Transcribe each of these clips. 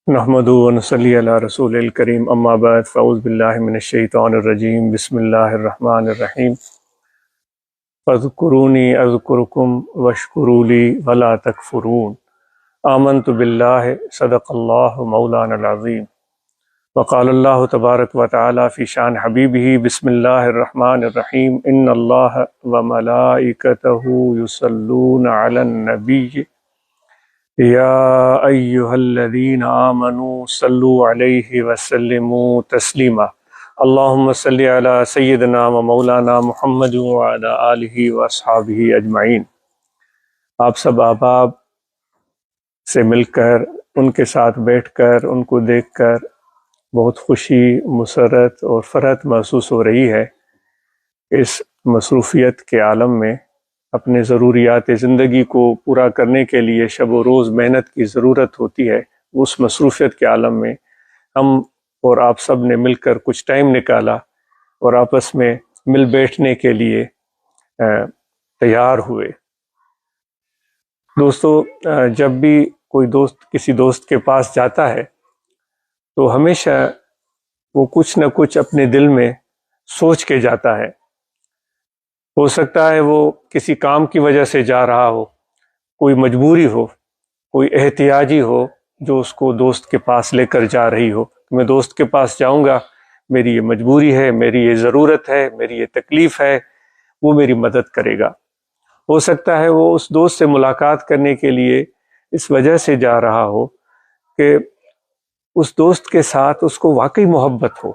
نحمدہ و نصلی علی رسول الکریم اما بعد فاعوذ باللہ من الشیطان الرجیم بسم اللہ الرحمن الرحیم فاذکرونی اذکرکم واشکروا لی ولا تکفرون آمنت باللہ صدق اللہ مولانا العظیم وقال اللہ تبارک و تعالی فی شان حبیبہ بسم اللہ الرحمن الرحیم ان اللہ وملائکتہ یصلون علی النبی یا ایہا الذین آمنوا صلوا علیہ وسلموا تسلیما اللہم صلی علی سیدنا و مولانا محمد وعلی آلہ واصحابہ اجمعین۔ آپ سب احباب سے مل کر، ان کے ساتھ بیٹھ کر، ان کو دیکھ کر بہت خوشی، مسرت اور فرحت محسوس ہو رہی ہے۔ اس مصروفیت کے عالم میں اپنے ضروریات زندگی کو پورا کرنے کے لیے شب و روز محنت کی ضرورت ہوتی ہے۔ اس مصروفیت کے عالم میں ہم اور آپ سب نے مل کر کچھ ٹائم نکالا اور آپس میں مل بیٹھنے کے لیے تیار ہوئے۔ دوستو، جب بھی کوئی دوست کسی دوست کے پاس جاتا ہے تو ہمیشہ وہ کچھ نہ کچھ اپنے دل میں سوچ کے جاتا ہے۔ ہو سکتا ہے وہ کسی کام کی وجہ سے جا رہا ہو، کوئی مجبوری ہو، کوئی احتیاجی ہو جو اس کو دوست کے پاس لے کر جا رہی ہو۔ میں دوست کے پاس جاؤں گا، میری یہ مجبوری ہے، میری یہ ضرورت ہے، میری یہ تکلیف ہے، وہ میری مدد کرے گا۔ ہو سکتا ہے وہ اس دوست سے ملاقات کرنے کے لیے اس وجہ سے جا رہا ہو کہ اس دوست کے ساتھ اس کو واقعی محبت ہو،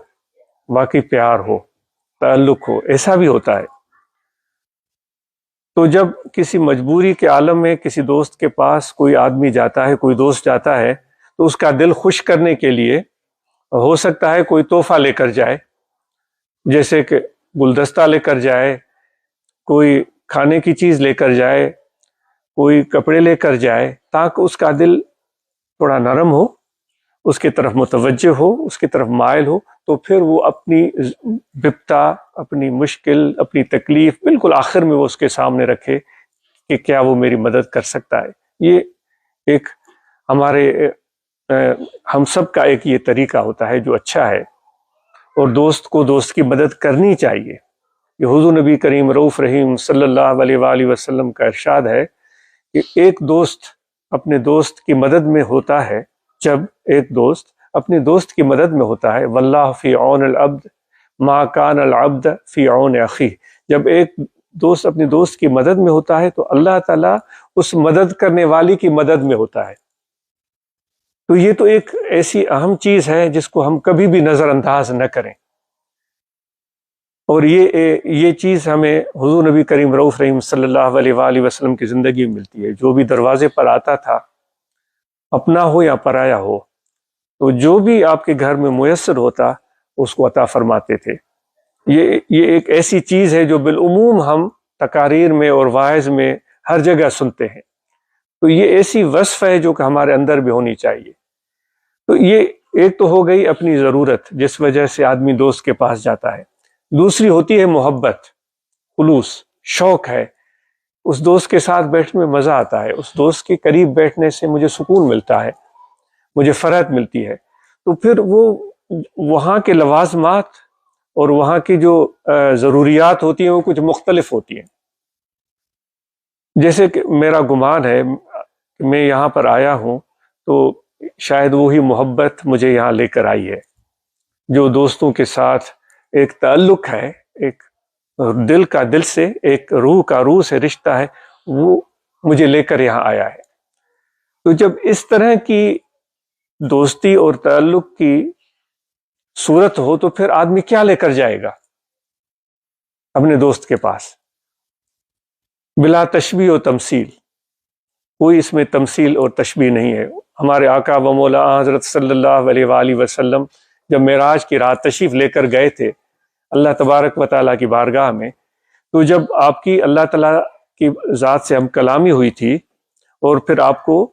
واقعی پیار ہو، تعلق ہو، ایسا بھی ہوتا ہے۔ تو جب کسی مجبوری کے عالم میں کسی دوست کے پاس کوئی آدمی جاتا ہے، کوئی دوست جاتا ہے، تو اس کا دل خوش کرنے کے لیے ہو سکتا ہے کوئی تحفہ لے کر جائے، جیسے کہ گلدستہ لے کر جائے، کوئی کھانے کی چیز لے کر جائے، کوئی کپڑے لے کر جائے، تاکہ اس کا دل تھوڑا نرم ہو، اس کی طرف متوجہ ہو، اس کی طرف مائل ہو، تو پھر وہ اپنی بپتا، اپنی مشکل، اپنی تکلیف بالکل آخر میں وہ اس کے سامنے رکھے کہ کیا وہ میری مدد کر سکتا ہے۔ یہ ایک ہم سب کا ایک یہ طریقہ ہوتا ہے جو اچھا ہے، اور دوست کو دوست کی مدد کرنی چاہیے۔ یہ حضور نبی کریم رؤوف رحیم صلی اللہ علیہ وآلہ وسلم کا ارشاد ہے کہ ایک دوست اپنے دوست کی مدد میں ہوتا ہے جب ایک دوست اپنے دوست کی مدد میں ہوتا ہے، واللہ فی عون العبد ما کان العبد فی عون اخیہ۔ جب ایک دوست اپنے دوست کی مدد میں ہوتا ہے تو اللہ تعالیٰ اس مدد کرنے والی کی مدد میں ہوتا ہے۔ تو یہ تو ایک ایسی اہم چیز ہے جس کو ہم کبھی بھی نظر انداز نہ کریں، اور یہ چیز ہمیں حضور نبی کریم رؤوف رحیم صلی اللہ علیہ وآلہ وسلم کی زندگی میں ملتی ہے۔ جو بھی دروازے پر آتا تھا، اپنا ہو یا پرایا ہو، تو جو بھی آپ کے گھر میں میسر ہوتا اس کو عطا فرماتے تھے۔ یہ ایک ایسی چیز ہے جو بالعموم ہم تقاریر میں اور واعظ میں ہر جگہ سنتے ہیں۔ تو یہ ایسی وصف ہے جو کہ ہمارے اندر بھی ہونی چاہیے۔ تو یہ ایک تو ہو گئی اپنی ضرورت جس وجہ سے آدمی دوست کے پاس جاتا ہے۔ دوسری ہوتی ہے محبت، خلوص، شوق ہے۔ اس دوست کے ساتھ بیٹھنے میں مزہ آتا ہے، اس دوست کے قریب بیٹھنے سے مجھے سکون ملتا ہے، مجھے فرحت ملتی ہے۔ تو پھر وہ وہاں کے لوازمات اور وہاں کی جو ضروریات ہوتی ہیں وہ کچھ مختلف ہوتی ہیں۔ جیسے کہ میرا گمان ہے کہ میں یہاں پر آیا ہوں تو شاید وہی محبت مجھے یہاں لے کر آئی ہے، جو دوستوں کے ساتھ ایک تعلق ہے، ایک دل کا دل سے، ایک روح کا روح سے رشتہ ہے، وہ مجھے لے کر یہاں آیا ہے۔ تو جب اس طرح کی دوستی اور تعلق کی صورت ہو تو پھر آدمی کیا لے کر جائے گا اپنے دوست کے پاس؟ بلا تشبیہ و تمثیل، کوئی اس میں تمثیل اور تشبیہ نہیں ہے۔ ہمارے آقا و مولا حضرت صلی اللہ علیہ وآلہ وسلم جب معراج کی رات تشریف لے کر گئے تھے اللہ تبارک و تعالیٰ کی بارگاہ میں، تو جب آپ کی اللہ تعالیٰ کی ذات سے ہم کلامی ہوئی تھی اور پھر آپ کو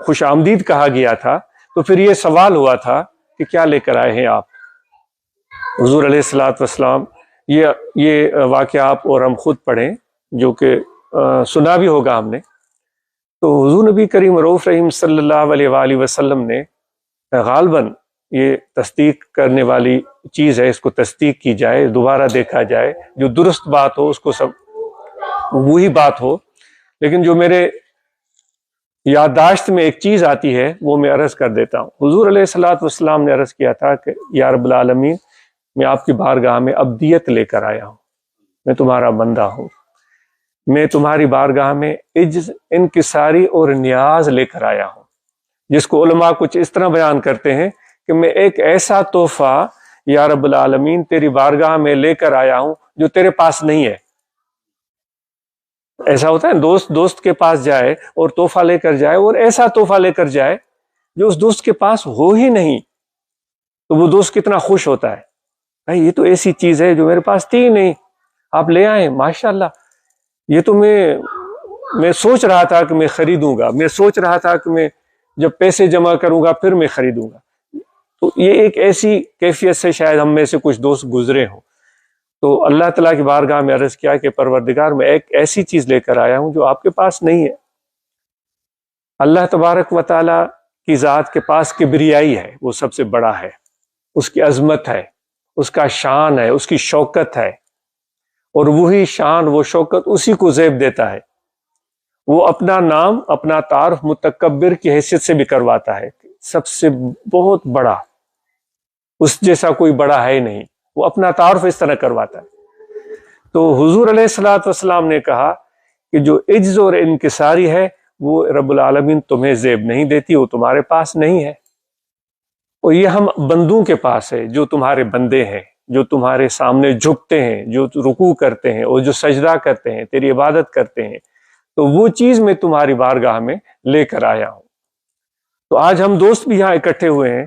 خوش آمدید کہا گیا تھا، تو پھر یہ سوال ہوا تھا کہ کیا لے کر آئے ہیں آپ؟ حضور علیہ الصلوۃ والسلام، یہ واقعہ آپ اور ہم خود پڑھیں، جو کہ سنا بھی ہوگا ہم نے۔ تو حضور نبی کریم رؤوف رحیم صلی اللہ علیہ وآلہ وسلم نے غالباً یہ تصدیق کرنے والی چیز ہے، اس کو تصدیق کی جائے، دوبارہ دیکھا جائے، جو درست بات ہو اس کو سب وہی بات ہو، لیکن جو میرے یادداشت میں ایک چیز آتی ہے وہ میں عرض کر دیتا ہوں۔ حضور علیہ الصلوۃ والسلام نے عرض کیا تھا کہ یا رب العالمین، میں آپ کی بارگاہ میں عبدیت لے کر آیا ہوں، میں تمہارا بندہ ہوں، میں تمہاری بارگاہ میں عجز، انکساری اور نیاز لے کر آیا ہوں، جس کو علماء کچھ اس طرح بیان کرتے ہیں کہ میں ایک ایسا تحفہ یا رب العالمین تیری بارگاہ میں لے کر آیا ہوں جو تیرے پاس نہیں ہے۔ ایسا ہوتا ہے دوست کے پاس جائے اور تحفہ لے کر جائے، اور ایسا تحفہ لے کر جائے جو اس دوست کے پاس ہو ہی نہیں، تو وہ دوست کتنا خوش ہوتا ہے، بھائی یہ تو ایسی چیز ہے جو میرے پاس تھی ہی نہیں، آپ لے آئے، ماشاءاللہ، یہ تو میں سوچ رہا تھا کہ میں خریدوں گا، میں سوچ رہا تھا کہ میں جب پیسے جمع کروں گا پھر میں خریدوں گا۔ تو یہ ایک ایسی کیفیت سے شاید ہم میں سے کچھ دوست گزرے ہوں۔ تو اللہ تعالیٰ کی بارگاہ میں عرض کیا کہ پروردگار، میں ایک ایسی چیز لے کر آیا ہوں جو آپ کے پاس نہیں ہے۔ اللہ تبارک و تعالیٰ کی ذات کے پاس کبریائی ہے، وہ سب سے بڑا ہے، اس کی عظمت ہے، اس کا شان ہے، اس کی شوکت ہے، اور وہی شان، وہ شوکت اسی کو زیب دیتا ہے۔ وہ اپنا نام، اپنا تعارف متکبر کی حیثیت سے بھی کرواتا ہے، سب سے بہت بڑا، اس جیسا کوئی بڑا ہے نہیں، وہ اپنا تعارف اس طرح کرواتا ہے۔ تو حضور علیہ الصلوۃ والسلام نے کہا کہ جو عجز اور انکساری ہے وہ رب العالمین تمہیں زیب نہیں دیتی، وہ تمہارے پاس نہیں ہے، اور یہ ہم بندوں کے پاس ہے، جو تمہارے بندے ہیں، جو تمہارے سامنے جھکتے ہیں، جو رکوع کرتے ہیں اور جو سجدہ کرتے ہیں، تیری عبادت کرتے ہیں، تو وہ چیز میں تمہاری بارگاہ میں لے کر آیا ہوں۔ تو آج ہم دوست بھی یہاں اکٹھے ہوئے ہیں،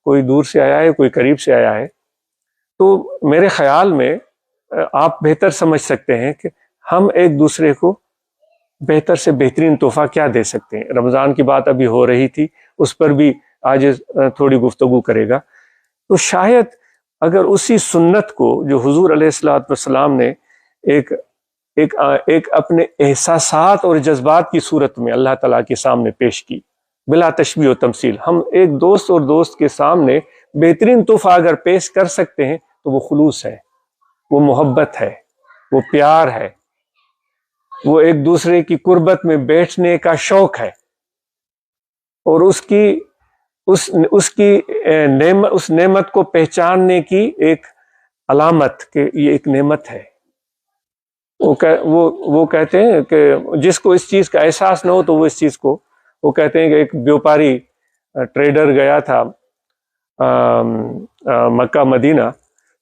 کوئی دور سے آیا ہے، کوئی قریب سے آیا ہے، تو میرے خیال میں آپ بہتر سمجھ سکتے ہیں کہ ہم ایک دوسرے کو بہتر سے بہترین تحفہ کیا دے سکتے ہیں۔ رمضان کی بات ابھی ہو رہی تھی، اس پر بھی آج تھوڑی گفتگو کرے گا۔ تو شاید اگر اسی سنت کو جو حضور علیہ الصلوۃ والسلام نے ایک اپنے احساسات اور جذبات کی صورت میں اللہ تعالیٰ کے سامنے پیش کی، بلا تشبیہ و تمثیل، ہم ایک دوست اور دوست کے سامنے بہترین تحفہ اگر پیش کر سکتے ہیں تو وہ خلوص ہے، وہ محبت ہے، وہ پیار ہے، وہ ایک دوسرے کی قربت میں بیٹھنے کا شوق ہے، اور اس نعمت کو پہچاننے کی ایک علامت کہ یہ ایک نعمت ہے۔ وہ کہتے ہیں کہ جس کو اس چیز کا احساس نہ ہو تو وہ اس چیز کو، وہ کہتے ہیں کہ ایک بیوپاری ٹریڈر گیا تھا مکہ مدینہ،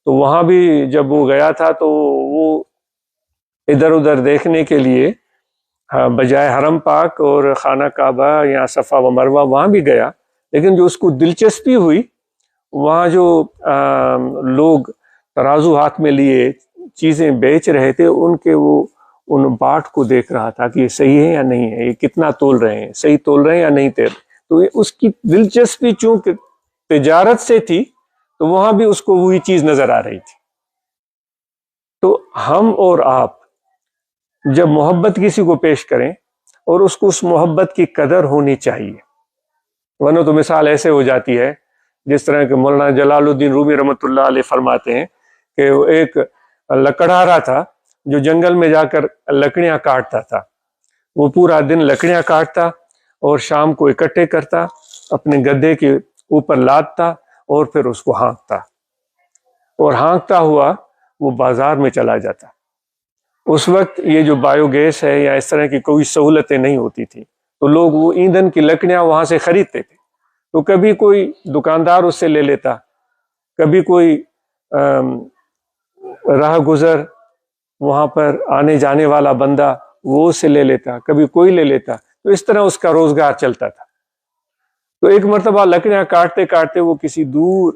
تو وہاں بھی جب وہ گیا تھا تو وہ ادھر ادھر دیکھنے کے لیے بجائے حرم پاک اور خانہ کعبہ یا صفا و مروہ وہاں بھی گیا، لیکن جو اس کو دلچسپی ہوئی، وہاں جو لوگ ترازو ہاتھ میں لیے چیزیں بیچ رہے تھے، ان باٹ کو دیکھ رہا تھا کہ یہ صحیح ہے یا نہیں ہے، یہ کتنا تول رہے ہیں، صحیح تول رہے ہیں یا نہیں تول۔ تو اس کی دلچسپی چونکہ تجارت سے تھی تو وہاں بھی اس کو وہی چیز نظر آ رہی تھی۔ تو ہم اور آپ جب محبت کسی کو پیش کریں، اور اس کو اس محبت کی قدر ہونی چاہیے، ورنہ تو مثال ایسے ہو جاتی ہے جس طرح کہ مولانا جلال الدین رومی رحمۃ اللہ علیہ فرماتے ہیں کہ وہ ایک لکڑہارا تھا جو جنگل میں جا کر لکڑیاں کاٹتا تھا، وہ پورا دن لکڑیاں کاٹتا اور شام کو اکٹھے کرتا، اپنے گدھے کے اوپر لادتا اور پھر اس کو ہانکتا، اور ہانکتا ہوا وہ بازار میں چلا جاتا۔ اس وقت یہ جو بایو گیس ہے یا اس طرح کی کوئی سہولتیں نہیں ہوتی تھی، تو لوگ وہ ایندھن کی لکڑیاں وہاں سے خریدتے تھے، تو کبھی کوئی دکاندار اس سے لے لیتا، کبھی کوئی راہ گزر وہاں پر آنے جانے والا بندہ وہ اس سے لے لیتا، کبھی کوئی لے لیتا، تو اس طرح اس کا روزگار چلتا تھا۔ تو ایک مرتبہ لکڑیاں کاٹتے کاٹتے وہ کسی دور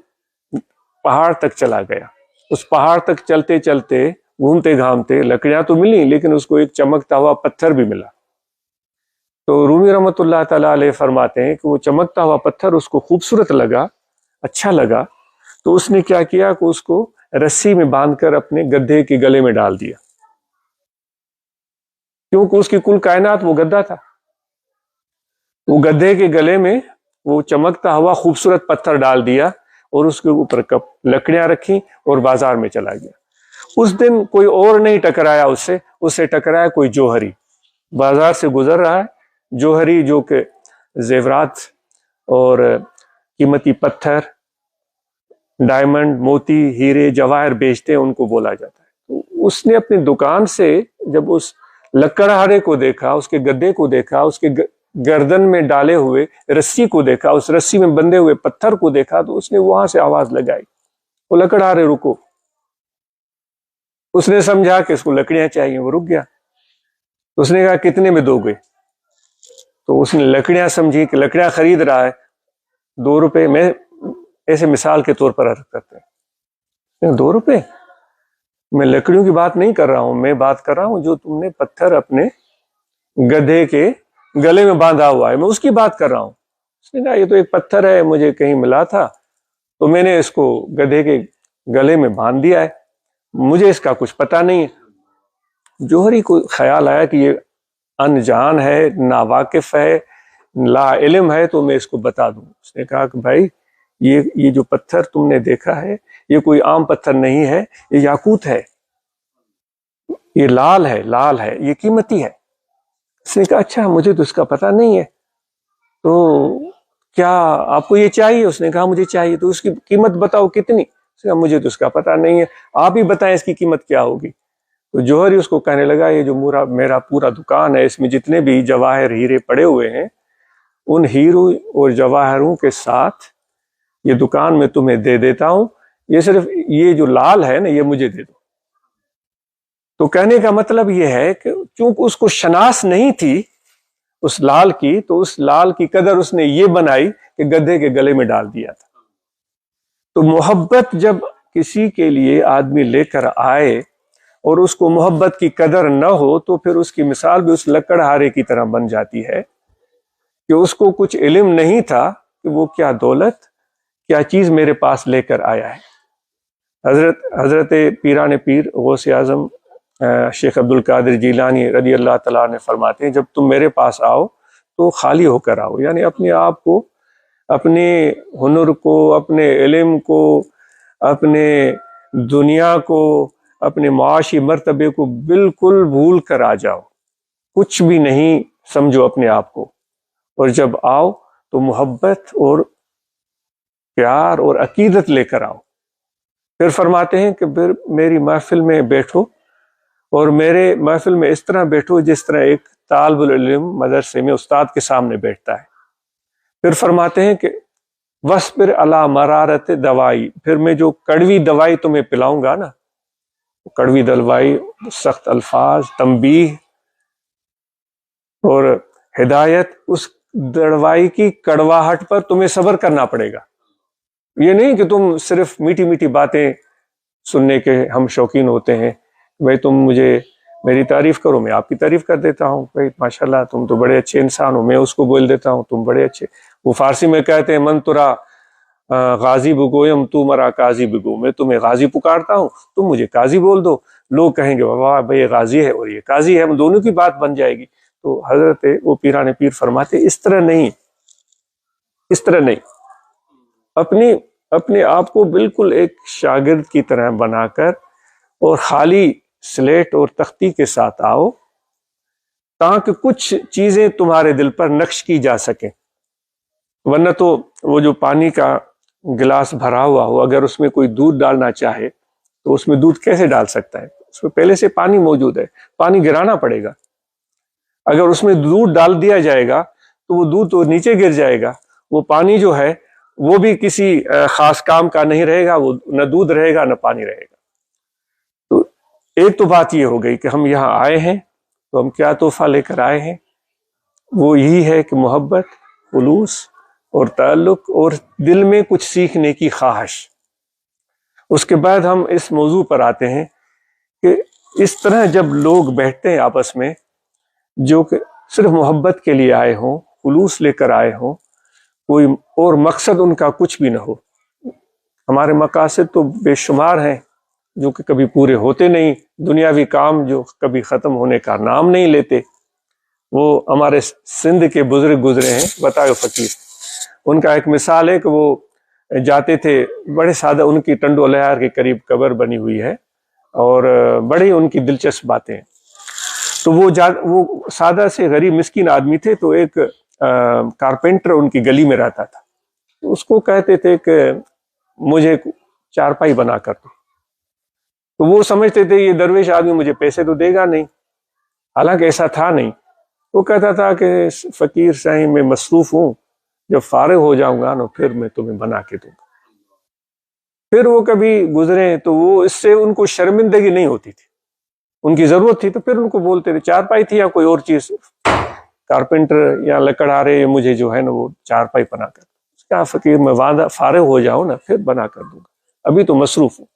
پہاڑ تک چلا گیا، اس پہاڑ تک چلتے چلتے گھومتے گھامتے لکڑیاں تو ملی، لیکن اس کو ایک چمکتا ہوا پتھر بھی ملا۔ تو رومی رحمۃ اللہ تعالیٰ علیہ فرماتے ہیں کہ وہ چمکتا ہوا پتھر اس کو خوبصورت لگا، اچھا لگا، تو اس نے کیا کیا کہ اس کو رسی میں باندھ کر اپنے گدھے کے گلے میں ڈال دیا، کیونکہ اس کی کل کائنات وہ گدھا تھا، وہ گدھے کے گلے میں وہ چمکتا ہوا خوبصورت پتھر ڈال دیا اور اس کے اوپر لکڑیاں رکھی اور بازار میں چلا گیا۔ اس دن کوئی اور نہیں ٹکرایا اس سے ٹکرایا کوئی جوہری، بازار سے گزر رہا ہے، جوہری جو کہ زیورات اور قیمتی پتھر، ڈائمنڈ، موتی، ہیرے، جواہر بیچتے ہیں، ان کو بولا جاتا ہے۔ تو اس نے اپنی دکان سے جب اس لکڑہارے کو دیکھا، اس کے گدے کو دیکھا، اس کے گردن میں ڈالے ہوئے رسی کو دیکھا، اس رسی میں بندھے ہوئے پتھر کو دیکھا، تو اس نے وہاں سے آواز لگائی، وہ لکڑہارے رکو۔ اس نے سمجھا کہ اس کو لکڑیاں چاہیے، وہ رک گیا۔ اس نے کہا کتنے میں دو گے؟ تو اس نے لکڑیاں سمجھی کہ لکڑیاں خرید رہا ہے 2 روپے میں، ایسے مثال کے طور پر عرض کرتے ہیں 2 روپے؟ میں لکڑیوں کی بات نہیں کر رہا ہوں، میں بات کر رہا ہوں جو تم نے پتھر اپنے گدھے کے گلے میں باندھا ہوا ہے، میں اس کی بات کر رہا ہوں۔ اس نے کہا یہ تو ایک پتھر ہے، مجھے کہیں ملا تھا تو میں نے اس کو گدھے کے گلے میں باندھ دیا ہے، مجھے اس کا کچھ پتہ نہیں ہے۔ جوہری کو خیال آیا کہ یہ انجان ہے، ناواقف ہے، لا علم ہے، تو میں اس کو بتا دوں۔ اس نے کہا کہ بھائی یہ جو پتھر تم نے دیکھا ہے یہ کوئی عام پتھر نہیں ہے، یہ یاقوت ہے، یہ لال ہے، یہ قیمتی ہے۔ اس نے کہا اچھا، مجھے تو اس کا پتہ نہیں ہے، تو کیا آپ کو یہ چاہیے؟ اس نے کہا مجھے چاہیے۔ تو اس کی قیمت بتاؤ کتنی؟ اس نے کہا مجھے تو اس کا پتہ نہیں ہے، آپ ہی بتائیں اس کی قیمت کیا ہوگی۔ تو جوہری اس کو کہنے لگا یہ جو میرا پورا دکان ہے، اس میں جتنے بھی جواہر ہیرے پڑے ہوئے ہیں، ان ہیروں اور جواہروں کے ساتھ یہ دکان میں تمہیں دے دیتا ہوں، یہ صرف یہ جو لال ہے نا یہ مجھے دے دو۔ تو کہنے کا مطلب یہ ہے کہ چونکہ اس کو شناس نہیں تھی اس لال کی، تو اس لال کی قدر اس نے یہ بنائی کہ گدھے کے گلے میں ڈال دیا تھا۔ تو محبت جب کسی کے لیے آدمی لے کر آئے اور اس کو محبت کی قدر نہ ہو، تو پھر اس کی مثال بھی اس لکڑہارے کی طرح بن جاتی ہے کہ اس کو کچھ علم نہیں تھا کہ وہ کیا دولت، کیا چیز میرے پاس لے کر آیا ہے۔ حضرت پیران پیر غوث اعظم شیخ عبد القادر جیلانی رضی اللہ تعالیٰ نے فرماتے ہیں جب تم میرے پاس آؤ تو خالی ہو کر آؤ، یعنی اپنے آپ کو، اپنے ہنر کو، اپنے علم کو، اپنے دنیا کو، اپنے معاشی مرتبے کو بالکل بھول کر آ جاؤ، کچھ بھی نہیں سمجھو اپنے آپ کو، اور جب آؤ تو محبت اور پیار اور عقیدت لے کر آؤ۔ پھر فرماتے ہیں کہ پھر میری محفل میں بیٹھو، اور میرے محفل میں اس طرح بیٹھو جس طرح ایک طالب العلم مدرسے میں استاد کے سامنے بیٹھتا ہے۔ پھر فرماتے ہیں کہ وَاصْبِرْ عَلَىٰ مَرَارَةِ دوائی، پھر میں جو کڑوی دوائی تمہیں پلاؤں گا نا، کڑوی دوائی، سخت الفاظ، تنبیہ اور ہدایت، اس دوائی کی کڑواہٹ پر تمہیں صبر کرنا پڑے گا۔ یہ نہیں کہ تم صرف میٹھی میٹھی باتیں سننے کے ہم شوقین ہوتے ہیں، بھائی تم مجھے میری تعریف کرو، میں آپ کی تعریف کر دیتا ہوں، بھائی ماشاءاللہ تم تو بڑے اچھے انسان ہو، میں اس کو بول دیتا ہوں تم بڑے اچھے۔ وہ فارسی میں کہتے ہیں من ترا غازی بگویم تو مرا قاضی بگو، میں تمہیں غازی پکارتا ہوں، تم مجھے قاضی بول دو، لوگ کہیں گے واہ بھائی یہ غازی ہے اور یہ قاضی ہے، ہم دونوں کی بات بن جائے گی۔ تو حضرت وہ پیران پیر فرماتے اس طرح نہیں، اپنے آپ کو بالکل ایک شاگرد کی طرح بنا کر اور خالی سلیٹ اور تختی کے ساتھ آؤ، تاکہ کچھ چیزیں تمہارے دل پر نقش کی جا سکیں۔ ورنہ تو وہ جو پانی کا گلاس بھرا ہوا ہو، اگر اس میں کوئی دودھ ڈالنا چاہے تو اس میں دودھ کیسے ڈال سکتا ہے؟ اس میں پہلے سے پانی موجود ہے، پانی گرانا پڑے گا۔ اگر اس میں دودھ ڈال دیا جائے گا تو وہ دودھ تو نیچے گر جائے گا، وہ پانی جو ہے وہ بھی کسی خاص کام کا نہیں رہے گا، وہ نہ دودھ رہے گا نہ پانی رہے گا۔ تو ایک تو بات یہ ہو گئی کہ ہم یہاں آئے ہیں تو ہم کیا تحفہ لے کر آئے ہیں، وہ یہی ہے کہ محبت، خلوص اور تعلق اور دل میں کچھ سیکھنے کی خواہش۔ اس کے بعد ہم اس موضوع پر آتے ہیں کہ اس طرح جب لوگ بیٹھتے ہیں آپس میں جو کہ صرف محبت کے لیے آئے ہوں، خلوص لے کر آئے ہوں، کوئی اور مقصد ان کا کچھ بھی نہ ہو۔ ہمارے مقاصد تو بے شمار ہیں جو کہ کبھی پورے ہوتے نہیں، دنیاوی کام جو کبھی ختم ہونے کا نام نہیں لیتے۔ وہ ہمارے سندھ کے بزرگ گزرے ہیں، بتائے فقیر، ان کا ایک مثال ہے کہ وہ جاتے تھے، بڑے سادہ، ان کی ٹنڈو الیار کے قریب قبر بنی ہوئی ہے اور بڑی ان کی دلچسپ باتیں ہیں. تو وہ سادہ سے غریب مسکین آدمی تھے. تو ایک کارپینٹر ان کی گلی میں رہتا تھا. اس کو کہتے تھے کہ مجھے چارپائی بنا کر دو. تو وہ سمجھتے تھے یہ درویش آدمی مجھے پیسے تو دے گا نہیں، حالانکہ ایسا تھا نہیں. وہ کہتا تھا کہ فقیر صاحب میں مصروف ہوں، جب فارغ ہو جاؤں گا نا پھر میں تمہیں بنا کے دوں گا. پھر وہ کبھی گزرے تو وہ اس سے ان کو شرمندگی نہیں ہوتی تھی، ان کی ضرورت تھی تو پھر ان کو بولتے تھے چارپائی تھی یا کوئی اور چیز، کارپینٹر یا لکڑہارے مجھے جو ہے نا وہ چارپائی بنا کر. کیا فقیر میں وعدہ فارغ ہو جاؤں نا پھر بنا کر دوں گا، ابھی تو مصروف ہوں.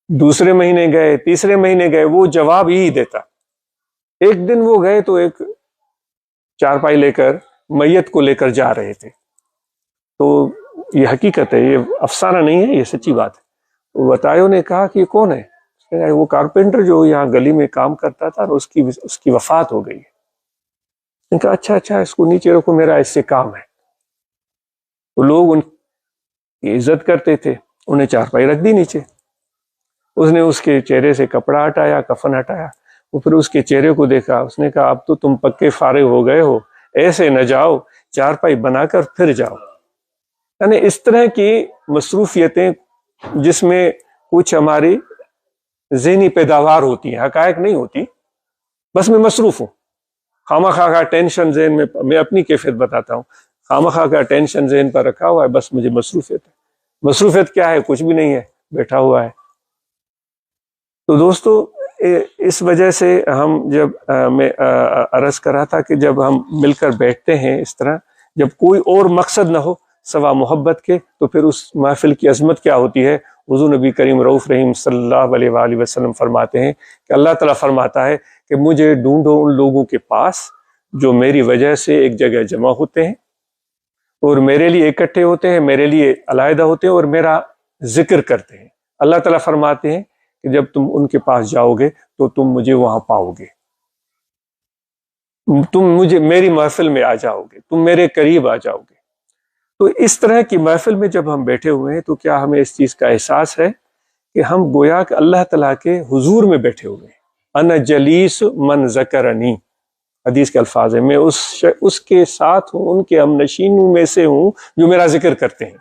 دوسرے مہینے گئے، تیسرے مہینے گئے، وہ جواب یہی دیتا. ایک دن وہ گئے تو ایک چارپائی لے کر میت کو لے کر جا رہے تھے. تو یہ حقیقت ہے، یہ افسانہ نہیں ہے، یہ سچی بات ہے. وہ بتائے، نے کہا کہ یہ کون ہے؟ وہ کارپینٹر جو یہاں گلی میں کام کرتا تھا، اس کی وفات ہو گئی. نے کہا اچھا اس کو نیچے رکھو، میرا اس سے کام ہے. تو لوگ ان کی عزت کرتے تھے، انہیں چارپائی رکھ دی نیچے. اس نے اس کے چہرے سے کپڑا ہٹایا، کفن ہٹایا. وہ پھر اس کے چہرے کو دیکھا. اس نے کہا اب تو تم پکے فارغ ہو گئے ہو، ایسے نہ جاؤ، چارپائی بنا کر پھر جاؤ. یعنی اس طرح کی مصروفیتیں جس میں کچھ ہماری ذہنی پیداوار ہوتی ہیں، حقائق نہیں ہوتی، بس میں مصروف ہوں. خامخواہ کا ٹینشن ذہن میں اپنی کیفیت بتاتا ہوں، خامخواہ کا ٹینشن ذہن پر رکھا ہوا ہے، بس مجھے مصروفیت ہے. مصروفیت کیا ہے؟ کچھ بھی نہیں ہے، بیٹھا ہوا ہے. تو دوستو، اس وجہ سے ہم میں عرض کر رہا تھا کہ جب ہم مل کر بیٹھتے ہیں اس طرح، جب کوئی اور مقصد نہ ہو سوا محبت کے، تو پھر اس محفل کی عظمت کیا ہوتی ہے. حضور نبی کریم رؤوف رحیم صلی اللہ علیہ وآلہ وسلم فرماتے ہیں کہ اللہ تعالیٰ فرماتا ہے کہ مجھے ڈھونڈو ان لوگوں کے پاس جو میری وجہ سے ایک جگہ جمع ہوتے ہیں اور میرے لیے اکٹھے ہوتے ہیں، میرے لیے علیحدہ ہوتے ہیں اور میرا ذکر کرتے ہیں. اللہ تعالیٰ فرماتے ہیں کہ جب تم ان کے پاس جاؤ گے تو تم مجھے وہاں پاؤ گے، تم مجھے میری محفل میں آ جاؤ گے، تم میرے قریب آ جاؤ گے. تو اس طرح کی محفل میں جب ہم بیٹھے ہوئے ہیں تو کیا ہمیں اس چیز کا احساس ہے کہ ہم گویا کہ اللہ تعالیٰ کے حضور میں بیٹھے ہوئے ہیں. انا جلیس من ذکرنی، حدیث کے الفاظ ہیں، میں اس کے ساتھ ہوں، ان کے ہم نشینوں میں سے ہوں جو میرا ذکر کرتے ہیں.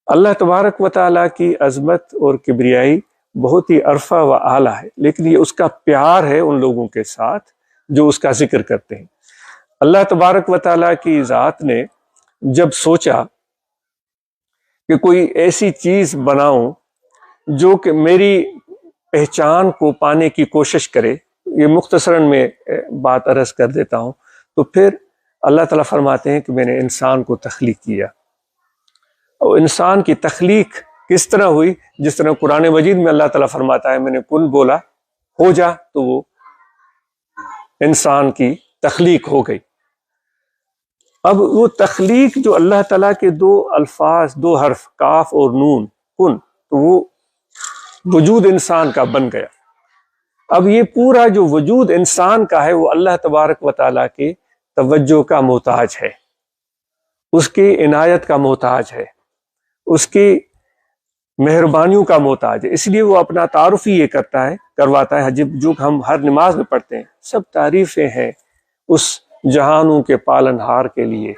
اللہ تبارک و تعالیٰ کی عظمت اور کبریائی بہت ہی عرفہ و اعلیٰ ہے، لیکن یہ اس کا پیار ہے ان لوگوں کے ساتھ جو اس کا ذکر کرتے ہیں. اللہ تبارک و تعالیٰ کی ذات نے جب سوچا کہ کوئی ایسی چیز بناؤں جو کہ میری پہچان کو پانے کی کوشش کرے، یہ مختصراً میں بات عرض کر دیتا ہوں. تو پھر اللہ تعالیٰ فرماتے ہیں کہ میں نے انسان کو تخلیق کیا. اور انسان کی تخلیق کس طرح ہوئی؟ جس طرح قرآن مجید میں اللہ تعالیٰ فرماتا ہے میں نے کن بولا ہو جا، تو وہ انسان کی تخلیق ہو گئی. اب وہ تخلیق جو اللہ تعالیٰ کے دو الفاظ، دو حرف کاف اور نون، کن، تو وہ وجود انسان کا بن گیا. اب یہ پورا جو وجود انسان کا ہے وہ اللہ تبارک و تعالیٰ کی توجہ کا محتاج ہے، اس کی عنایت کا محتاج ہے، اس کی مہربانیوں کا محتاج ہے. اس لیے وہ اپنا تعارف ہی یہ کرواتا ہے جو ہم ہر نماز میں پڑھتے ہیں. سب تعریفیں ہیں اس جہانوں کے پالن ہار کے لیے.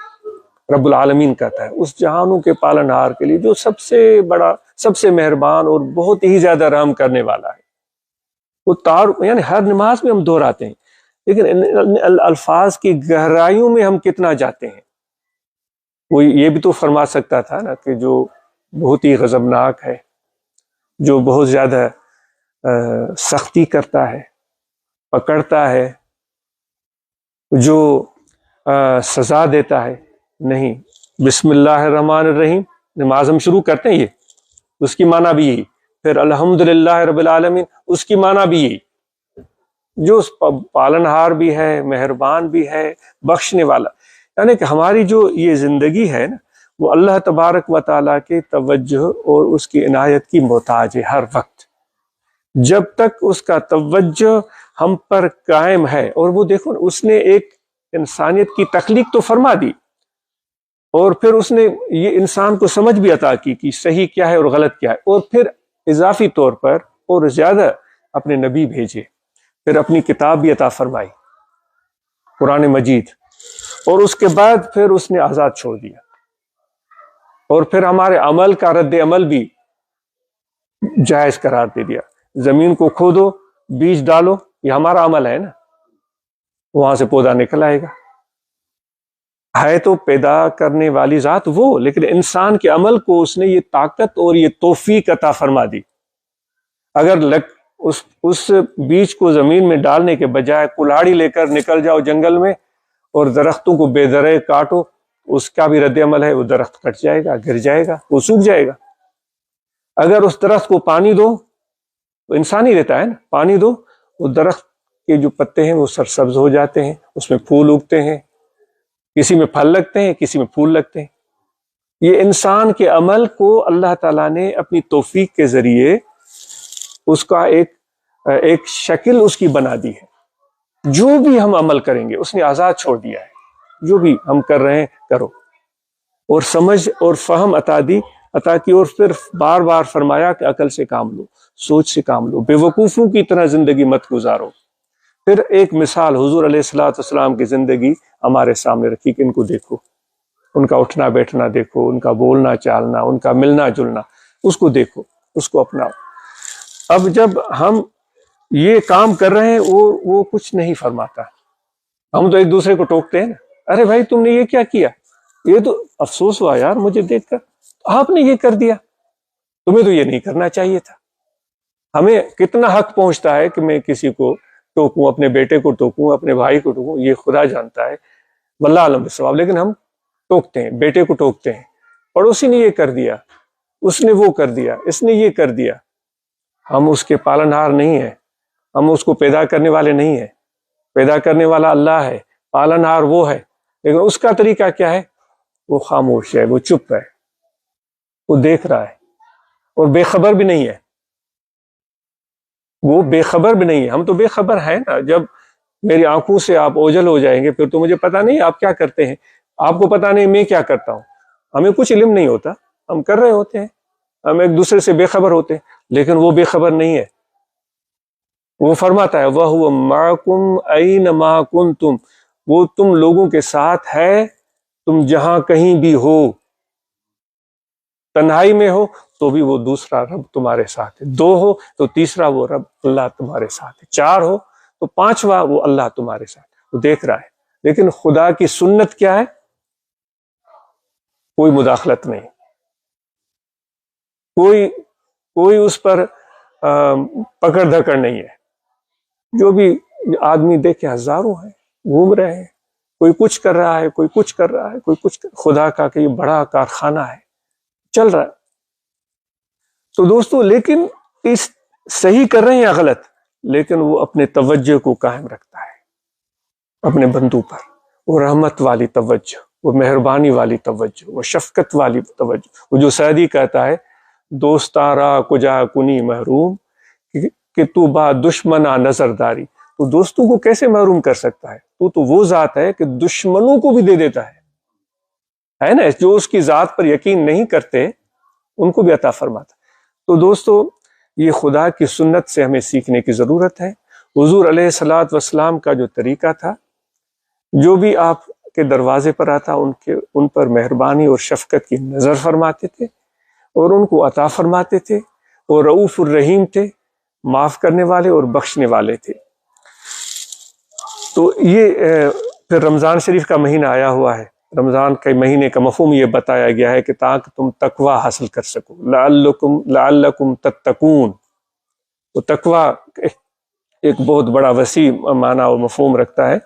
رب العالمین کہتا ہے اس جہانوں کے پالن ہار کے لیے جو سب سے بڑا، سب سے مہربان اور بہت ہی زیادہ رحم کرنے والا ہے. وہ تعارف یعنی ہر نماز میں ہم دہراتے ہیں، لیکن ان الفاظ کی گہرائیوں میں ہم کتنا جاتے ہیں. وہ یہ بھی تو فرما سکتا تھا نا کہ جو بہت ہی غضبناک ہے، جو بہت زیادہ سختی کرتا ہے، پکڑتا ہے، جو سزا دیتا ہے. نہیں، بسم اللہ الرحمن الرحیم نماز ہم شروع کرتے ہیں، یہ اس کی معنی بھی یہی. پھر الحمدللہ رب العالمین، اس کی معنی بھی یہی، جو پالنہار بھی ہے، مہربان بھی ہے، بخشنے والا. یعنی کہ ہماری جو یہ زندگی ہے نا، وہ اللہ تبارک و تعالیٰ کے توجہ اور اس کی عنایت کی محتاج ہے ہر وقت. جب تک اس کا توجہ ہم پر قائم ہے، اور وہ دیکھو اس نے ایک انسانیت کی تخلیق تو فرما دی، اور پھر اس نے یہ انسان کو سمجھ بھی عطا کی کہ صحیح کیا ہے اور غلط کیا ہے، اور پھر اضافی طور پر اور زیادہ اپنے نبی بھیجے، پھر اپنی کتاب بھی عطا فرمائی قرآن مجید، اور اس کے بعد پھر اس نے آزاد چھوڑ دیا، اور پھر ہمارے عمل کا رد عمل بھی جائز قرار دے دیا۔ زمین کو کھودو، بیج ڈالو، یہ ہمارا عمل ہے نا، وہاں سے پودا نکل آئے گا۔ ہے تو پیدا کرنے والی ذات وہ، لیکن انسان کے عمل کو اس نے یہ طاقت اور یہ توفیق عطا فرما دی۔ اگر اس بیج کو زمین میں ڈالنے کے بجائے کلاڑی لے کر نکل جاؤ جنگل میں اور درختوں کو بے درے کاٹو، اس کا بھی رد عمل ہے، وہ درخت کٹ جائے گا، گر جائے گا، وہ سوکھ جائے گا۔ اگر اس درخت کو پانی دو، وہ انسان ہی رہتا ہے نا، پانی دو، وہ درخت کے جو پتے ہیں وہ سرسبز ہو جاتے ہیں، اس میں پھول اگتے ہیں، کسی میں پھل لگتے ہیں، کسی میں پھول لگتے ہیں۔ یہ انسان کے عمل کو اللہ تعالیٰ نے اپنی توفیق کے ذریعے اس کا ایک شکل اس کی بنا دی ہے۔ جو بھی ہم عمل کریں گے اس نے آزاد چھوڑ دیا ہے، جو بھی ہم کر رہے ہیں کرو، اور سمجھ اور فہم عطا کی، اور پھر بار بار فرمایا کہ عقل سے کام لو، سوچ سے کام لو، بے وقوفوں کی طرح زندگی مت گزارو۔ پھر ایک مثال حضور علیہ السلام کی زندگی ہمارے سامنے رکھی کہ ان کو دیکھو، ان کا اٹھنا بیٹھنا دیکھو، ان کا بولنا چالنا، ان کا ملنا جلنا، اس کو دیکھو، اس کو اپناؤ۔ اب جب ہم یہ کام کر رہے ہیں وہ کچھ نہیں فرماتا، ہم تو ایک دوسرے کو ٹوکتے ہیں نا، ارے بھائی تم نے یہ کیا کیا، یہ تو افسوس ہوا یار مجھے دیکھ کر، آپ نے یہ کر دیا، تمہیں تو یہ نہیں کرنا چاہیے تھا۔ ہمیں کتنا حق پہنچتا ہے کہ میں کسی کو ٹوکوں، اپنے بیٹے کو ٹوکوں، اپنے بھائی کو ٹوکوں، یہ خدا جانتا ہے، واللہ اعلم بالصواب، لیکن ہم ٹوکتے ہیں، بیٹے کو ٹوکتے ہیں، پڑوسی نے یہ کر دیا، اس نے وہ کر دیا، اس نے یہ کر دیا۔ ہم اس کے پالنہار نہیں ہیں، ہم اس کو پیدا کرنے والے نہیں ہیں، پیدا کرنے والا اللہ ہے، پالنہار وہ ہے، لیکن اس کا طریقہ کیا ہے؟ وہ خاموش ہے، وہ چپ ہے، وہ دیکھ رہا ہے، اور بے خبر بھی نہیں ہے، وہ بے خبر بھی نہیں ہے۔ ہم تو بے خبر ہیں نا، جب میری آنکھوں سے آپ اوجھل ہو جائیں گے پھر تو مجھے پتا نہیں آپ کیا کرتے ہیں، آپ کو پتا نہیں میں کیا کرتا ہوں، ہمیں کچھ علم نہیں ہوتا، ہم کر رہے ہوتے ہیں، ہم ایک دوسرے سے بے خبر ہوتے ہیں، لیکن وہ بے خبر نہیں ہے۔ وہ فرماتا ہے وَهُوَ مَعَكُمْ أَيْنَمَا كُنْتُمْ، وہ تم لوگوں کے ساتھ ہے، تم جہاں کہیں بھی ہو، تنہائی میں ہو تو بھی وہ دوسرا رب تمہارے ساتھ ہے، دو ہو تو تیسرا وہ رب اللہ تمہارے ساتھ ہے، چار ہو تو پانچواں وہ اللہ تمہارے ساتھ ہے، وہ دیکھ رہا ہے۔ لیکن خدا کی سنت کیا ہے؟ کوئی مداخلت نہیں، کوئی اس پر پکڑ دھکڑ نہیں ہے۔ جو بھی آدمی دیکھے ہزاروں ہیں گھوم رہے ہیں، کوئی کچھ کر رہا ہے، کوئی کچھ کر رہا ہے، کوئی کچھ خدا کا کہ یہ بڑا کارخانہ ہے چل رہا ہے۔ تو دوستو لیکن اس صحیح کر رہے ہیں یا غلط، لیکن وہ اپنے توجہ کو قائم رکھتا ہے اپنے بندوں پر، وہ رحمت والی توجہ، وہ مہربانی والی توجہ، وہ شفقت والی توجہ، وہ جو سعدی کہتا ہے دوستارا کجا کنی محروم کہ تو با دشمنا نظر داری، تو دوستوں کو کیسے محروم کر سکتا ہے؟ تو وہ ذات ہے کہ دشمنوں کو بھی دے دیتا ہے نا، جو اس کی ذات پر یقین نہیں کرتے ان کو بھی عطا فرماتا ہے۔ تو دوستو یہ خدا کی سنت سے ہمیں سیکھنے کی ضرورت ہے۔ حضور علیہ السلام کا جو طریقہ تھا، جو بھی آپ کے دروازے پر آتا ان پر مہربانی اور شفقت کی نظر فرماتے تھے اور ان کو عطا فرماتے تھے، اور رؤوف الرحیم تھے، معاف کرنے والے اور بخشنے والے تھے۔ تو یہ پھر رمضان شریف کا مہینہ آیا ہوا ہے، رمضان کے مہینے کا مفہوم یہ بتایا گیا ہے کہ تاکہ تم تقوی حاصل کر سکو، لعلکم تتقون۔ تو تقوی ایک بہت بڑا وسیع معنی اور مفہوم رکھتا ہے۔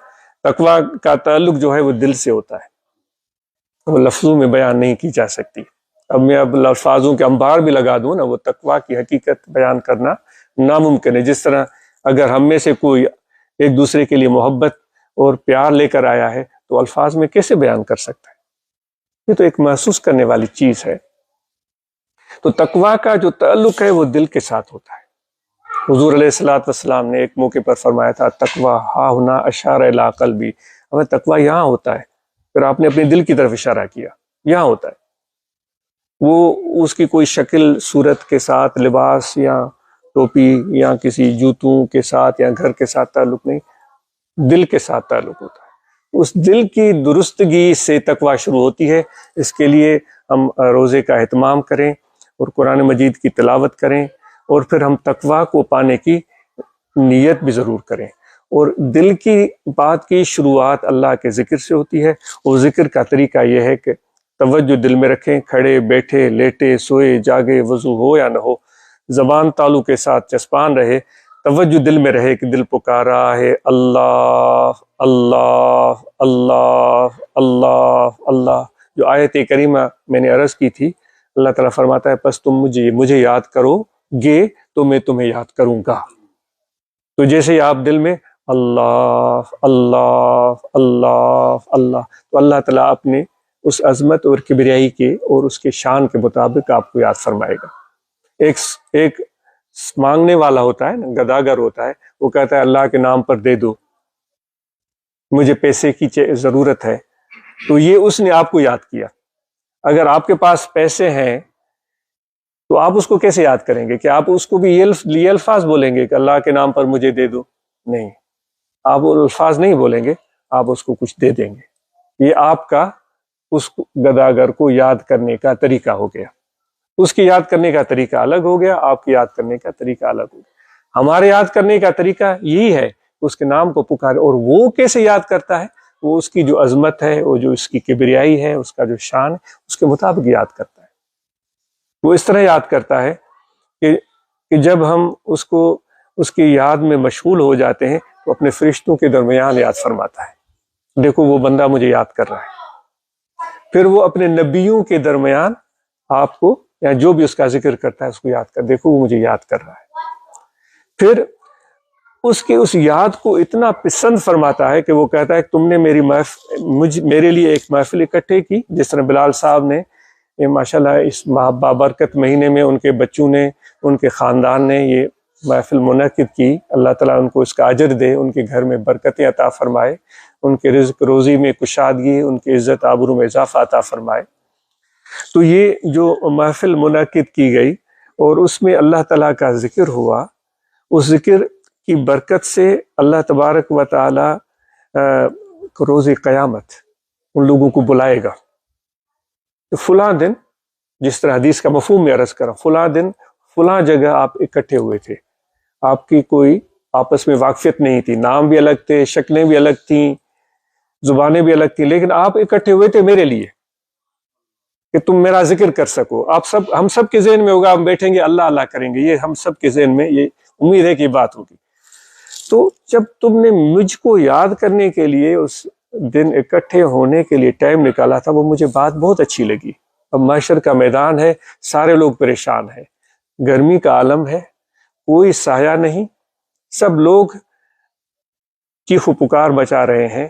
تقوی کا تعلق جو ہے وہ دل سے ہوتا ہے، وہ لفظوں میں بیان نہیں کی جا سکتی۔ اب میں الفاظوں کے انبار بھی لگا دوں نا، وہ تقوی کی حقیقت بیان کرنا ناممکن ہے۔ جس طرح اگر ہم میں سے کوئی ایک دوسرے کے لیے محبت اور پیار لے کر آیا ہے تو الفاظ میں کیسے بیان کر سکتا ہے؟ یہ تو ایک محسوس کرنے والی چیز ہے۔ تو تقوی کا جو تعلق ہے وہ دل کے ساتھ ہوتا ہے۔ حضور علیہ السلام نے ایک موقع پر فرمایا تھا تقوی ہا ہنا اشار الی قلبی، ہمیں تقوی یہاں ہوتا ہے، پھر آپ نے اپنے دل کی طرف اشارہ کیا، یہاں ہوتا ہے. وہ اس کی کوئی شکل صورت کے ساتھ، لباس یا ٹوپی یا کسی جوتوں کے ساتھ یا گھر کے ساتھ تعلق نہیں، دل کے ساتھ تعلق ہوتا ہے. اس دل کی درستگی سے تقویٰ شروع ہوتی ہے. اس کے لیے ہم روزے کا اہتمام کریں اور قرآن مجید کی تلاوت کریں، اور پھر ہم تقویٰ کو پانے کی نیت بھی ضرور کریں. اور دل کی بات کی شروعات اللہ کے ذکر سے ہوتی ہے. اور ذکر کا طریقہ یہ ہے کہ توجہ دل میں رکھیں، کھڑے بیٹھے لیٹے سوئے جاگے، وضو ہو یا نہ ہو، زبان تالو کے ساتھ چسپان رہے، توجہ دل میں رہے کہ دل پکار رہا ہے اللہ اللہ اللہ اللہ اللہ. جو آیت کریمہ میں نے عرض کی تھی، اللہ تعالیٰ فرماتا ہے پس تم مجھے یاد کرو گے تو میں تمہیں یاد کروں گا. تو جیسے ہی آپ دل میں اللہ اللہ اللہ اللہ، تو اللہ تعالیٰ اپنے اس عظمت اور کبریائی کے اور اس کے شان کے مطابق آپ کو یاد فرمائے گا. ایک مانگنے والا ہوتا ہے نا، گداگر ہوتا ہے، وہ کہتا ہے اللہ کے نام پر دے دو، مجھے پیسے کی ضرورت ہے. تو یہ اس نے آپ کو یاد کیا. اگر آپ کے پاس پیسے ہیں تو آپ اس کو کیسے یاد کریں گے؟ کہ آپ اس کو بھی یہ الفاظ بولیں گے کہ اللہ کے نام پر مجھے دے دو؟ نہیں، آپ وہ الفاظ نہیں بولیں گے، آپ اس کو کچھ دے دیں گے. یہ آپ کا اس گداگر کو یاد کرنے کا طریقہ ہو گیا. اس کی یاد کرنے کا طریقہ الگ ہو گیا، آپ کی یاد کرنے کا طریقہ الگ ہو گیا. ہمارے یاد کرنے کا طریقہ یہی ہے، اس کے نام کو پکارے. اور وہ کیسے یاد کرتا ہے؟ وہ اس کی جو عظمت ہے، وہ جو اس کی کبریائی ہے، اس کا جو شان ہے، اس کے مطابق یاد کرتا ہے. وہ اس طرح یاد کرتا ہے کہ جب ہم اس کی یاد میں مشغول ہو جاتے ہیں تو اپنے فرشتوں کے درمیان یاد فرماتا ہے، دیکھو وہ بندہ مجھے یاد کر رہا ہے. پھر وہ اپنے نبیوں کے درمیان آپ کو یا جو بھی اس کا ذکر کرتا ہے اس کو یاد کر، دیکھو وہ مجھے یاد کر رہا ہے. پھر اس یاد کو اتنا پسند فرماتا ہے کہ وہ کہتا ہے کہ تم نے میرے لیے ایک محفل اکٹھے کی. جس طرح بلال صاحب نے ماشاءاللہ اس بابرکت مہینے میں ان کے بچوں نے، ان کے خاندان نے یہ محفل منعقد کی. اللہ تعالیٰ ان کو اس کا اجر دے، ان کے گھر میں برکتیں عطا فرمائے، ان کے رزق روزی میں کشادگی، ان کی عزت آبرو میں اضافہ عطا فرمائے. تو یہ جو محفل منعقد کی گئی اور اس میں اللہ تعالیٰ کا ذکر ہوا، اس ذکر کی برکت سے اللہ تبارک و تعالیٰ روز قیامت ان لوگوں کو بلائے گا کہ فلاں دن، جس طرح حدیث کا مفہوم میں عرض کرا، فلاں دن فلاں جگہ آپ اکٹھے ہوئے تھے، آپ کی کوئی آپس میں واقفیت نہیں تھی، نام بھی الگ تھے، شکلیں بھی الگ تھیں، زبانیں بھی الگ تھیں، لیکن آپ اکٹھے ہوئے تھے میرے لیے کہ تم میرا ذکر کر سکو. ہم سب کے ذہن میں ہوگا، ہم بیٹھیں گے اللہ اللہ کریں گے، یہ ہم سب کے ذہن میں یہ امید ہے کہ یہ بات ہوگی. تو جب تم نے مجھ کو یاد کرنے کے لیے اس دن اکٹھے ہونے کے لیے ٹائم نکالا تھا، وہ مجھے بات بہت اچھی لگی. اب محشر کا میدان ہے، سارے لوگ پریشان ہیں، گرمی کا عالم ہے، کوئی سایہ نہیں، سب لوگ چیخ و پکار مچا رہے ہیں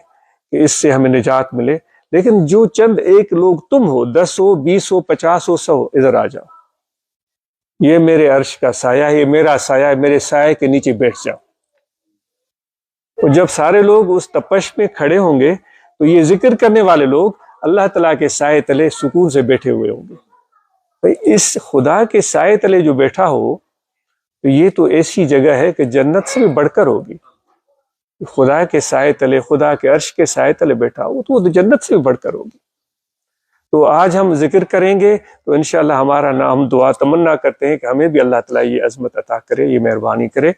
کہ اس سے ہمیں نجات ملے. لیکن جو چند ایک لوگ تم ہو، 10 ہو 20 ہو 50 ہو 100 ہو، ادھر آ جاؤ، یہ میرے عرش کا سایہ ہے، یہ میرا سایہ ہے، میرے سایہ کے نیچے بیٹھ جاؤ. اور جب سارے لوگ اس تپش میں کھڑے ہوں گے تو یہ ذکر کرنے والے لوگ اللہ تعالیٰ کے سائے تلے سکون سے بیٹھے ہوئے ہوں گے. اس خدا کے سائے تلے جو بیٹھا ہو تو یہ تو ایسی جگہ ہے کہ جنت سے بھی بڑھ کر ہوگی. خدا کے سائے تلے، خدا کے عرش کے سائے تلے بیٹھا ہو تو وہ جنت سے بھی بڑھ کر ہوگی. تو آج ہم ذکر کریں گے تو انشاءاللہ ہمارا نام دعا تمنا کرتے ہیں کہ ہمیں بھی اللہ تعالیٰ یہ عظمت عطا کرے، یہ مہربانی کرے.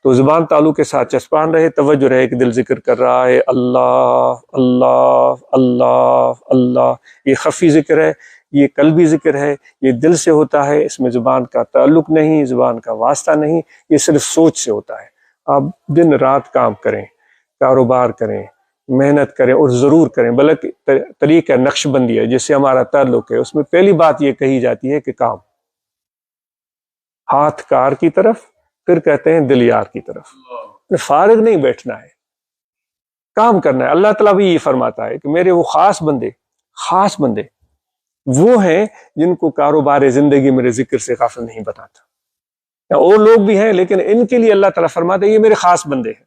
تو زبان تالو کے ساتھ چسپان رہے، توجہ رہے کہ دل ذکر کر رہا ہے اللہ اللہ اللہ اللہ. یہ خفی ذکر ہے، یہ قلبی ذکر ہے، یہ دل سے ہوتا ہے، اس میں زبان کا تعلق نہیں، زبان کا واسطہ نہیں، یہ صرف سوچ سے ہوتا ہے. آپ دن رات کام کریں، کاروبار کریں، محنت کریں اور ضرور کریں. بلکہ طریقہ نقش بندی ہے جس سے ہمارا تعلق ہے، اس میں پہلی بات یہ کہی جاتی ہے کہ کام، ہاتھ کار کی طرف، پھر کہتے ہیں دل یار کی طرف. فارغ نہیں بیٹھنا ہے، کام کرنا ہے. اللہ تعالیٰ بھی یہ فرماتا ہے کہ میرے وہ خاص بندے وہ ہیں جن کو کاروبار زندگی میرے ذکر سے غافل نہیں بناتا. اور لوگ بھی ہیں لیکن ان کے لیے اللہ تعالیٰ فرماتا ہے یہ میرے خاص بندے ہیں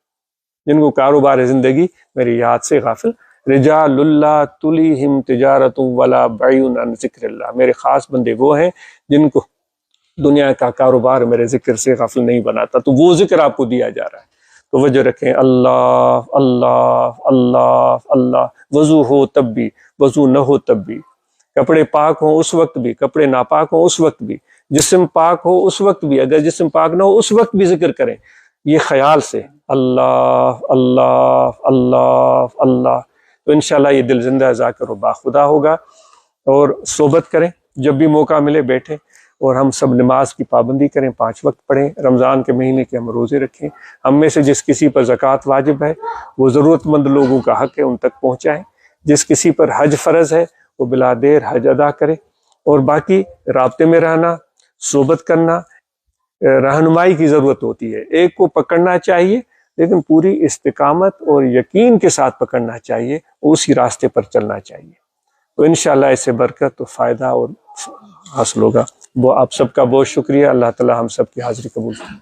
جن کو کاروبار زندگی میری یاد سے غافل رجال اللہ تلیہم تجارت ولا بیع عن ذکر اللہ، میرے خاص بندے وہ ہیں جن کو دنیا کا کاروبار میرے ذکر سے غافل نہیں بناتا۔ تو وہ ذکر آپ کو دیا جا رہا ہے، توجہ رکھیں، اللہ اللہ اللہ اللہ۔ وضو ہو تب بھی، وضو نہ ہو تب بھی، کپڑے پاک ہوں اس وقت بھی، کپڑے ناپاک ہوں اس وقت بھی، جسم پاک ہو اس وقت بھی، اگر جسم پاک نہ ہو اس وقت بھی ذکر کریں، یہ خیال سے اللہ اللہ اللہ اللہ۔ تو انشاءاللہ یہ دل زندہ ذاکر و باخدا ہوگا۔ اور صحبت کریں، جب بھی موقع ملے بیٹھیں، اور ہم سب نماز کی پابندی کریں، 5 وقت پڑھیں، رمضان کے مہینے کے ہم روزے رکھیں۔ ہم میں سے جس کسی پر زکوٰۃ واجب ہے وہ ضرورت مند لوگوں کا حق ہے ان تک پہنچائیں، جس کسی پر حج فرض ہے وہ بلا دیر حج ادا کرے، اور باقی رابطے میں رہنا، صحبت کرنا، رہنمائی کی ضرورت ہوتی ہے۔ ایک کو پکڑنا چاہیے لیکن پوری استقامت اور یقین کے ساتھ پکڑنا چاہیے، اسی راستے پر چلنا چاہیے، تو انشاءاللہ اس سے برکت و فائدہ اور حاصل ہوگا۔ وہ آپ سب کا بہت شکریہ، اللہ تعالی ہم سب کی حاضری قبول کرے۔